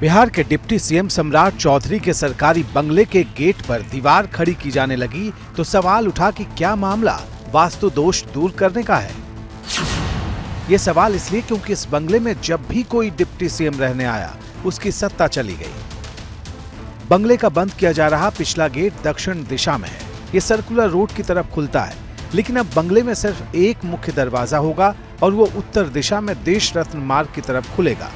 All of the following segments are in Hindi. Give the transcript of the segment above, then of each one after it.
बिहार के डिप्टी सीएम सम्राट चौधरी के सरकारी बंगले के गेट पर दीवार खड़ी की जाने लगी तो सवाल उठा कि क्या मामला वास्तु दोष दूर करने का है। ये सवाल इसलिए क्योंकि इस बंगले में जब भी कोई डिप्टी सीएम रहने आया उसकी सत्ता चली गई। बंगले का बंद किया जा रहा पिछला गेट दक्षिण दिशा में है। ये सर्कुलर रोड की तरफ खुलता है, लेकिन अब बंगले में सिर्फ एक मुख्य दरवाजा होगा और वो उत्तर दिशा में देश रत्न मार्ग की तरफ खुलेगा।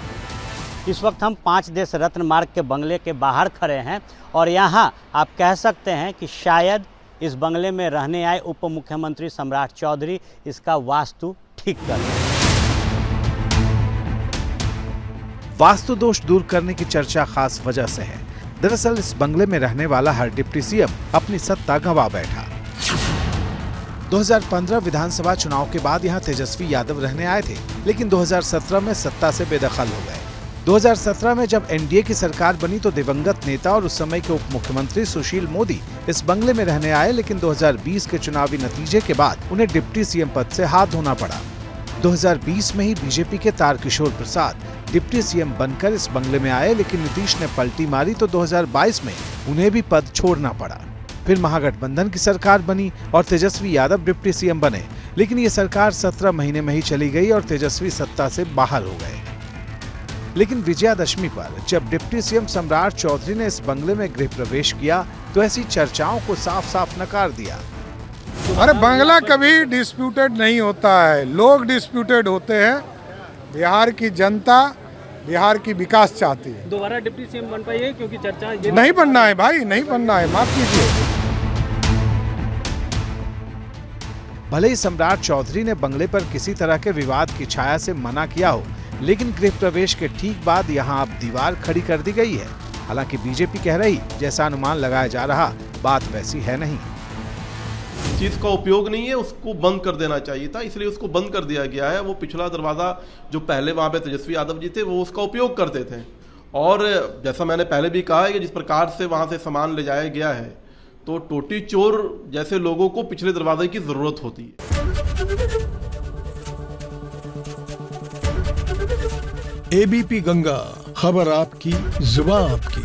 इस वक्त हम 5 देश रत्न मार्ग के बंगले के बाहर खड़े हैं और यहाँ आप कह सकते हैं कि शायद इस बंगले में रहने आए उप मुख्यमंत्री सम्राट चौधरी इसका वास्तु ठीक कर रहे हैं। वास्तु दोष दूर करने की चर्चा खास वजह से है। दरअसल इस बंगले में रहने वाला हर डिप्टी सीएम अपनी सत्ता गंवा बैठा। 2015 विधानसभा चुनाव के बाद यहां तेजस्वी यादव रहने आए थे, लेकिन 2017 में सत्ता से बेदखल हो गए। 2017 में जब एनडीए की सरकार बनी तो दिवंगत नेता और उस समय के उप मुख्यमंत्री सुशील मोदी इस बंगले में रहने आए, लेकिन 2020 के चुनावी नतीजे के बाद उन्हें डिप्टी सीएम पद से हाथ धोना पड़ा। 2020 में ही बीजेपी के तारकिशोर प्रसाद डिप्टी सीएम बनकर इस बंगले में आए, लेकिन नीतीश ने पलटी मारी तो 2022 में उन्हें भी पद छोड़ना पड़ा। फिर महागठबंधन की सरकार बनी और तेजस्वी यादव डिप्टी सीएम बने, लेकिन ये सरकार 17 महीने में ही चली गई और तेजस्वी सत्ता से बाहर हो गए। लेकिन विजयादशमी पर जब डिप्टी सीएम सम्राट चौधरी ने इस बंगले में गृह प्रवेश किया तो ऐसी चर्चाओं को साफ साफ नकार दिया। अरे बंगला कभी डिस्प्यूटेड नहीं होता है, लोग डिस्प्यूटेड होते हैं। बिहार की जनता बिहार की विकास चाहती है। दोबारा डिप्टी सीएम बन पाइए क्योंकि चर्चा ये नहीं बनना है भाई, नहीं बनना है, माफ कीजिए। भले ही सम्राट चौधरी ने बंगले पर किसी तरह के विवाद की छाया से मना किया हो, लेकिन गृह प्रवेश के ठीक बाद यहां अब दीवार खड़ी कर दी गई है। हालांकि बीजेपी कह रही जैसा अनुमान लगाया जा रहा बात वैसी है नहीं। चीज का उपयोग नहीं है, उसको बंद कर देना चाहिए था, इसलिए उसको बंद कर दिया गया है। वो पिछला दरवाजा जो पहले वहां पे तेजस्वी यादव जी थे वो उसका उपयोग करते थे, और जैसा मैंने पहले भी कहा है कि जिस प्रकार से वहां से सामान ले जाया गया है तो टोटी चोर जैसे लोगों को पिछले दरवाजे की जरूरत होती है। एबीपी गंगा, खबर आपकी, जुबान आपकी।